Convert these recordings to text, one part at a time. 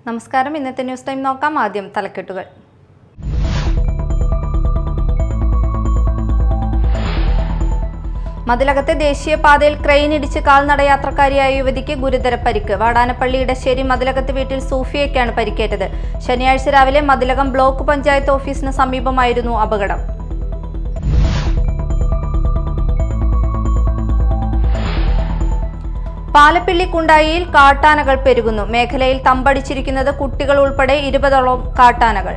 നമസ്കാരം. ഇന്നത്തെ news time നോക്കാം. ആദ്യം തലക്കെട്ടുകൾ. മതിലകത്തെ ദേശീയപാതയിൽ ക്രെയിൻ ഇടിച്ച് കാൽനടയാത്രക്കാരിയായ യുവതിക്ക് ഗുരുതര പരിക്ക്. വാടാനപ്പള്ളി ഇടശ്ശേരി മതിലകത്ത് വീട്ടിൽ സൂഫിയയ്ക്കാണ് പരിക്കേറ്റത്. ശനിയാഴ്ച രാവിലെ മതിലകം ബ്ലോക്ക് പഞ്ചായത്ത് ഓഫീസിന് സമീപമായിരുന്നു അപകടം. പാലപ്പിള്ളി കുണ്ടായിയിൽ കാട്ടാനകൾ പെരുകുന്നു. മേഖലയിൽ തമ്പടിച്ചിരിക്കുന്നത് കുട്ടികൾ ഉൾപ്പെടെ 20ഓളം കാട്ടാനകൾ.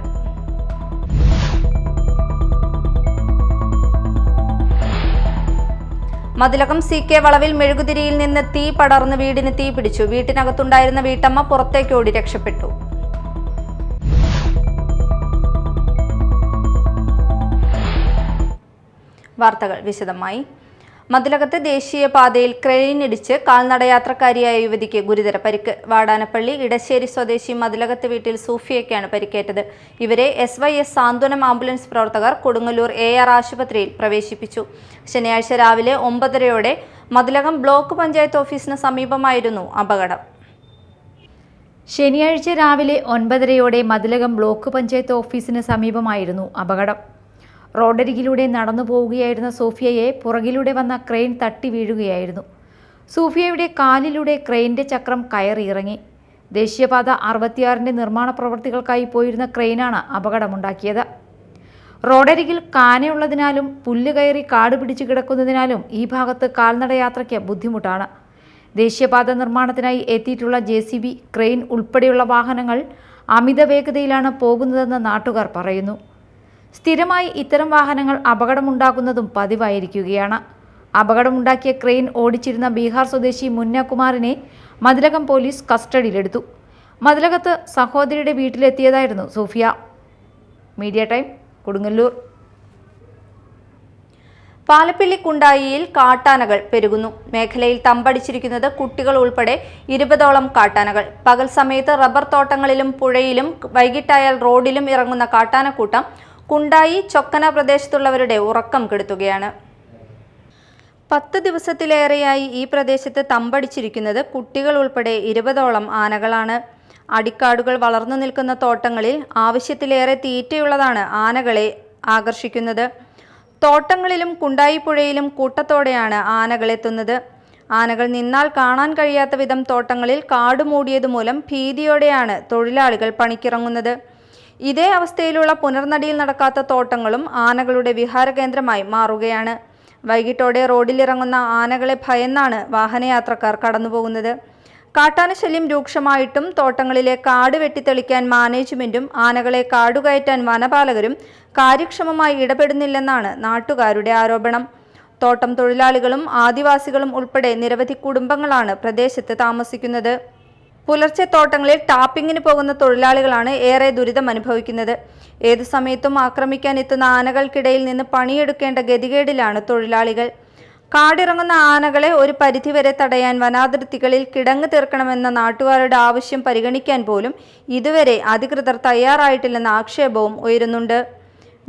മതിലകം CK വളവിൽ മെഴുകുതിരിയിൽ നിന്ന് തീ പടർന്ന് വീടിന് തീ പിടിച്ചു. വീട്ടിനകത്തുണ്ടായിരുന്ന വീട്ടമ്മ പുറത്തേക്ക് ഓടി രക്ഷപ്പെട്ടു. വാർത്തകൾ വിശദമായി. മതിലകത്ത് ദേശീയപാതയിൽ ക്രെയിൻ ഇടിച്ച് കാൽനടയാത്രക്കാരിയായ യുവതിക്ക് ഗുരുതര പരിക്ക്. വാടാനപ്പള്ളി ഇടശ്ശേരി സ്വദേശി മതിലകത്ത് വീട്ടിൽ സൂഫിയയ്ക്കാണ് പരിക്കേറ്റത്. ഇവരെ SYS സാന്ത്വനം ആംബുലൻസ് പ്രവർത്തകർ കൊടുങ്ങല്ലൂർ AR ആശുപത്രിയിൽ പ്രവേശിപ്പിച്ചു. ശനിയാഴ്ച രാവിലെ 9:30 മതിലകം ബ്ലോക്ക് പഞ്ചായത്ത് ഓഫീസിന് സമീപമായിരുന്നു അപകടം. ശനിയാഴ്ച രാവിലെ 9:30 മതിലകം ബ്ലോക്ക് പഞ്ചായത്ത് ഓഫീസിന് സമീപമായിരുന്നു അപകടം. റോഡരികിലൂടെ നടന്നു പോവുകയായിരുന്ന സോഫിയയെ പുറകിലൂടെ വന്ന ക്രെയിൻ തട്ടി വീഴുകയായിരുന്നു. സോഫിയയുടെ കാലിലൂടെ ക്രെയിനിന്റെ ചക്രം കയറിയിറങ്ങി. ദേശീയപാത 66ന്റെ നിർമ്മാണ പ്രവൃത്തികൾക്കായി പോയിരുന്ന ക്രെയിനാണ് അപകടമുണ്ടാക്കിയത്. റോഡരികിൽ കാനയുള്ളതിനാലും പുല്ല് കയറി കാട് പിടിച്ചു കിടക്കുന്നതിനാലും ഈ ഭാഗത്ത് കാൽനടയാത്രയ്ക്ക് ബുദ്ധിമുട്ടാണ്. ദേശീയപാത നിർമ്മാണത്തിനായി എത്തിയിട്ടുള്ള JCB, ക്രെയിൻ ഉൾപ്പെടെയുള്ള വാഹനങ്ങൾ അമിത വേഗതയിലാണ് പോകുന്നതെന്ന് നാട്ടുകാർ പറയുന്നു. സ്ഥിരമായി ഇത്തരം വാഹനങ്ങൾ അപകടമുണ്ടാക്കുന്നതും പതിവായിരിക്കുകയാണ്. അപകടമുണ്ടാക്കിയ ക്രെയിൻ ഓടിച്ചിരുന്ന ബീഹാർ സ്വദേശി മുന്ന കുമാറിനെ മതിലകം പോലീസ് കസ്റ്റഡിയിലെടുത്തു. മതിലകത്ത് സഹോദരിയുടെ വീട്ടിലെത്തിയതായിരുന്നു Sophia. Media Time, Kodungallur. Palappilly കുണ്ടായിയിൽ കാട്ടാനകൾ പെരുകുന്നു. മേഖലയിൽ തമ്പടിച്ചിരിക്കുന്നത് കുട്ടികൾ ഉൾപ്പെടെ 20ഓളം കാട്ടാനകൾ. പകൽ സമയത്ത് റബ്ബർ തോട്ടങ്ങളിലും പുഴയിലും വൈകിട്ടായാൽ റോഡിലും ഇറങ്ങുന്ന കാട്ടാനക്കൂട്ടം കുണ്ടായി ചൊക്കന പ്രദേശത്തുള്ളവരുടെ ഉറക്കം കെടുത്തുകയാണ്. 10 ദിവസത്തിലേറെയായി ഈ പ്രദേശത്ത് തമ്പടിച്ചിരിക്കുന്നത് കുട്ടികൾ ഉൾപ്പെടെ 20ഓളം ആനകളാണ്. അടിക്കാടുകൾ വളർന്നു നിൽക്കുന്ന തോട്ടങ്ങളിൽ ആവശ്യത്തിലേറെ തീറ്റയുള്ളതാണ് ആനകളെ ആകർഷിക്കുന്നത്. തോട്ടങ്ങളിലും കുണ്ടായി പുഴയിലും കൂട്ടത്തോടെയാണ് ആനകളെത്തുന്നത്. ആനകൾ നിന്നാൽ കാണാൻ കഴിയാത്ത വിധം തോട്ടങ്ങളിൽ കാട് മൂടിയതുമൂലം ഭീതിയോടെയാണ് തൊഴിലാളികൾ പണിക്കിറങ്ങുന്നത്. ഇതേ അവസ്ഥയിലുള്ള പുനർനടിയിൽ നടക്കാത്ത തോട്ടങ്ങളും ആനകളുടെ വിഹാരകേന്ദ്രമായി മാറുകയാണ്. വൈകിട്ടോടെ റോഡിലിറങ്ങുന്ന ആനകളെ ഭയന്നാണ് വാഹനയാത്രക്കാർ കടന്നുപോകുന്നത്. കാട്ടാനശല്യം രൂക്ഷമായിട്ടും തോട്ടങ്ങളിലെ കാട് വെട്ടിത്തെളിക്കാൻ മാനേജ്മെന്റും ആനകളെ കാടുകയറ്റാൻ വനപാലകരും കാര്യക്ഷമമായി ഇടപെടുന്നില്ലെന്നാണ് നാട്ടുകാരുടെ ആരോപണം. തോട്ടം തൊഴിലാളികളും ആദിവാസികളും ഉൾപ്പെടെ നിരവധി കുടുംബങ്ങളാണ് പ്രദേശത്ത് താമസിക്കുന്നത്. പുലർച്ചെ തോട്ടങ്ങളിൽ ടാപ്പിങ്ങിന് പോകുന്ന തൊഴിലാളികളാണ് ഏറെ ദുരിതം അനുഭവിക്കുന്നത്. ഏതു സമയത്തും ആക്രമിക്കാൻ എത്തുന്ന ആനകൾക്കിടയിൽ നിന്ന് പണിയെടുക്കേണ്ട ഗതികേടിലാണ് തൊഴിലാളികൾ. കാടിറങ്ങുന്ന ആനകളെ ഒരു പരിധിവരെ തടയാൻ വനാതിർത്തികളിൽ കിടങ്ങ് തീർക്കണമെന്ന നാട്ടുകാരുടെ ആവശ്യം പരിഗണിക്കാൻ പോലും ഇതുവരെ അധികൃതർ തയ്യാറായിട്ടില്ലെന്ന ആക്ഷേപവും ഉയരുന്നുണ്ട്.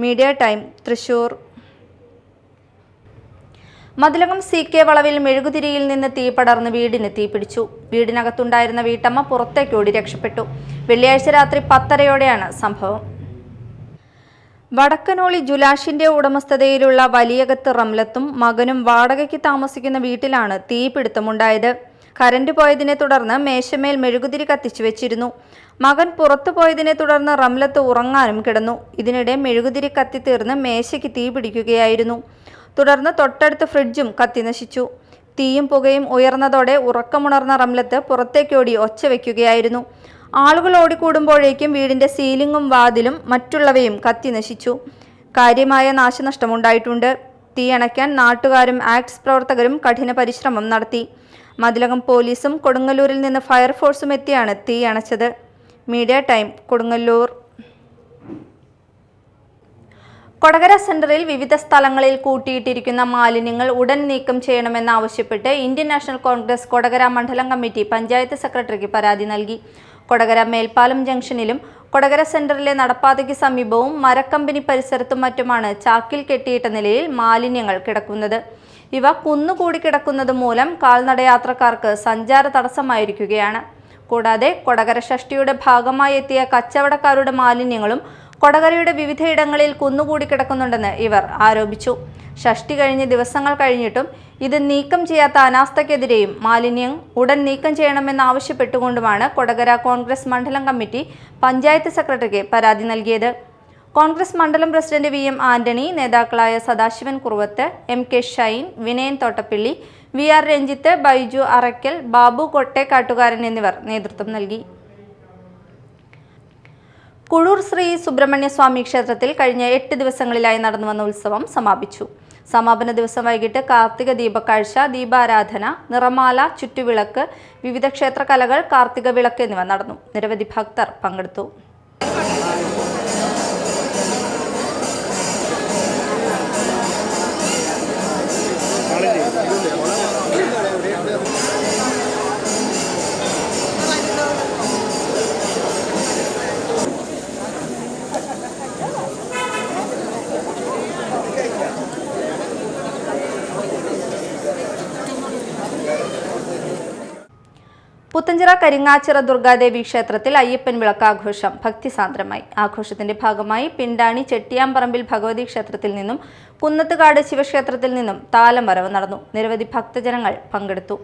Media time, Thrissur. Mathilakam CK വളവിൽ മെഴുകുതിരിയിൽ നിന്ന് തീ പടർന്ന് വീടിന് തീ പിടിച്ചു. വീടിനകത്തുണ്ടായിരുന്ന വീട്ടമ്മ പുറത്തേക്ക് ഓടി രക്ഷപ്പെട്ടു. വെള്ളിയാഴ്ച രാത്രി 10:30 സംഭവം. വടക്കനോളി ജുലാഷിന്റെ ഉടമസ്ഥതയിലുള്ള വലിയകത്ത് റംലത്തും മകനും വാടകയ്ക്ക് താമസിക്കുന്ന വീട്ടിലാണ് തീപിടുത്തമുണ്ടായത്. കരണ്ട് പോയതിനെ തുടർന്ന് മേശമേൽ മെഴുകുതിരി കത്തിച്ചു വെച്ചിരുന്നു. മകൻ പുറത്തു പോയതിനെ തുടർന്ന് റംലത്ത് ഉറങ്ങാനും കിടന്നു. ഇതിനിടെ മെഴുകുതിരി കത്തിത്തീർന്ന് മേശയ്ക്ക് തീ പിടിക്കുകയായിരുന്നു. തുടർന്ന് തൊട്ടടുത്ത് ഫ്രിഡ്ജും കത്തി നശിച്ചു. തീയും പുകയും ഉയർന്നതോടെ ഉറക്കമുണർന്ന റംലത്ത് പുറത്തേക്കോടി ഒച്ച വയ്ക്കുകയായിരുന്നു. ആളുകൾ ഓടിക്കൂടുമ്പോഴേക്കും വീടിന്റെ സീലിംഗും വാതിലും മറ്റുള്ളവയും കത്തി നശിച്ചു. കാര്യമായ നാശനഷ്ടമുണ്ടായിട്ടുണ്ട്. തീ അണയ്ക്കാൻ നാട്ടുകാരും ആക്ട്സ് പ്രവർത്തകരും കഠിന പരിശ്രമം നടത്തി. മതിലകം പോലീസും കൊടുങ്ങല്ലൂരിൽ നിന്ന് ഫയർഫോഴ്സും എത്തിയാണ് തീ അണച്ചത്. Media Time, Kodungallur. കൊടകര സെന്ററിൽ വിവിധ സ്ഥലങ്ങളിൽ കൂട്ടിയിട്ടിരിക്കുന്ന മാലിന്യങ്ങൾ ഉടൻ നീക്കം ചെയ്യണമെന്നാവശ്യപ്പെട്ട് ഇന്ത്യൻ നാഷണൽ കോൺഗ്രസ് കൊടകര മണ്ഡലം കമ്മിറ്റി പഞ്ചായത്ത് സെക്രട്ടറിക്ക് പരാതി നൽകി. കൊടകര മേൽപ്പാലം ജംഗ്ഷനിലും കൊടകര സെന്ററിലെ നടപ്പാതയ്ക്ക് സമീപവും മരക്കമ്പനി പരിസരത്തും മറ്റുമാണ് ചാക്കിൽ കെട്ടിയിട്ട നിലയിൽ മാലിന്യങ്ങൾ കിടക്കുന്നത്. ഇവ കുന്നുകൂടി കിടക്കുന്നത് മൂലം കാൽനടയാത്രക്കാർക്ക് സഞ്ചാര തടസ്സമായിരിക്കുകയാണ്. കൂടാതെ കൊടകര ഷഷ്ടിയുടെ ഭാഗമായി എത്തിയ കച്ചവടക്കാരുടെ മാലിന്യങ്ങളും കൊടകരയുടെ വിവിധയിടങ്ങളിൽ കുന്നുകൂടി കിടക്കുന്നുണ്ടെന്ന് ഇവർ ആരോപിച്ചു. ഷഷ്ടി കഴിഞ്ഞ് ദിവസങ്ങൾ കഴിഞ്ഞിട്ടും ഇത് നീക്കം ചെയ്യാത്ത അനാസ്ഥയ്ക്കെതിരെയും മാലിന്യം ഉടൻ നീക്കം ചെയ്യണമെന്നാവശ്യപ്പെട്ടുകൊണ്ടുമാണ് കൊടകര കോൺഗ്രസ് മണ്ഡലം കമ്മിറ്റി പഞ്ചായത്ത് സെക്രട്ടറിക്ക് പരാതി നൽകിയത്. കോൺഗ്രസ് മണ്ഡലം പ്രസിഡന്റ് VM ആന്റണി, നേതാക്കളായ സദാശിവൻ കുറുവത്ത്, MK ഷൈൻ, വിനയൻ തോട്ടപ്പള്ളി, VR രഞ്ജിത്ത്, ബൈജു അറയ്ക്കൽ, ബാബു കൊട്ടേക്കാട്ടുകാരൻ എന്നിവർ നേതൃത്വം നൽകി. കുഴൂർ ശ്രീ സുബ്രഹ്മണ്യ സ്വാമി ക്ഷേത്രത്തിൽ കഴിഞ്ഞ 8 ദിവസങ്ങളിലായി നടന്നുവന്ന ഉത്സവം സമാപിച്ചു. സമാപന ദിവസം വൈകിട്ട് കാർത്തിക ദീപക്കാഴ്ച, ദീപാരാധന, നിറമാല, ചുറ്റുവിളക്ക്, വിവിധ ക്ഷേത്രകലകൾ, കാർത്തിക വിളക്ക് എന്നിവ നടന്നു. നിരവധി ഭക്തർ പങ്കെടുത്തു. പുത്തഞ്ചിറ കരിങ്ങാച്ചിറ ദുർഗാദേവി ക്ഷേത്രത്തിൽ അയ്യപ്പൻ വിളക്കാഘോഷം ഭക്തിസാന്ദ്രമായി. ആഘോഷത്തിന്റെ ഭാഗമായി പിണ്ടാണി ചെട്ടിയാമ്പറമ്പിൽ ഭഗവതി ക്ഷേത്രത്തിൽ നിന്നും കുന്നത്തുകാട് ശിവക്ഷേത്രത്തിൽ നിന്നും താലം വരവ് നടന്നു. നിരവധി ഭക്തജനങ്ങൾ പങ്കെടുത്തു.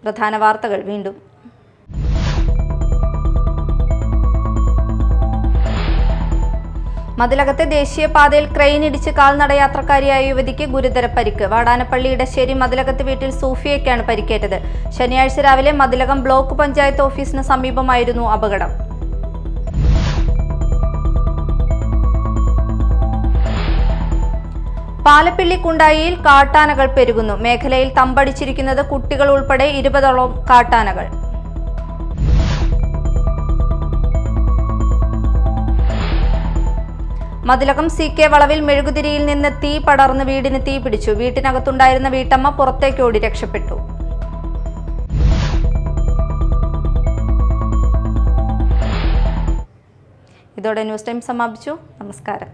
പ്രധാന വാർത്തകൾ വീണ്ടും. മതിലകത്തെ ദേശീയപാതയിൽ ക്രെയിൻ ഇടിച്ച് കാൽനടയാത്രക്കാരിയായ യുവതിക്ക് ഗുരുതര പരിക്ക്. വാടാനപ്പള്ളി ഇടശ്ശേരി മതിലകത്ത് വീട്ടിൽ സൂഫിയയ്ക്കാണ് പരിക്കേറ്റത്. ശനിയാഴ്ച രാവിലെ മതിലകം ബ്ലോക്ക് പഞ്ചായത്ത് ഓഫീസിന് സമീപമായിരുന്നു അപകടം. പാലപ്പിള്ളി കുണ്ടായിയിൽ കാട്ടാനകൾ പെരുകുന്നു. മേഖലയിൽ തമ്പടിച്ചിരിക്കുന്നത് കുട്ടികൾ ഉൾപ്പെടെ 20ഓളം കാട്ടാനകൾ. മതിലകം CK വളവിൽ മെഴുകുതിരിയിൽ നിന്ന് തീ പടർന്ന് വീടിന് തീ പിടിച്ചു. വീട്ടിനകത്തുണ്ടായിരുന്ന വീട്ടമ്മ പുറത്തേക്ക് ഓടി രക്ഷപ്പെട്ടു. ഇതോടെ ന്യൂസ് ടൈം സമാപിച്ചു. നമസ്കാരം.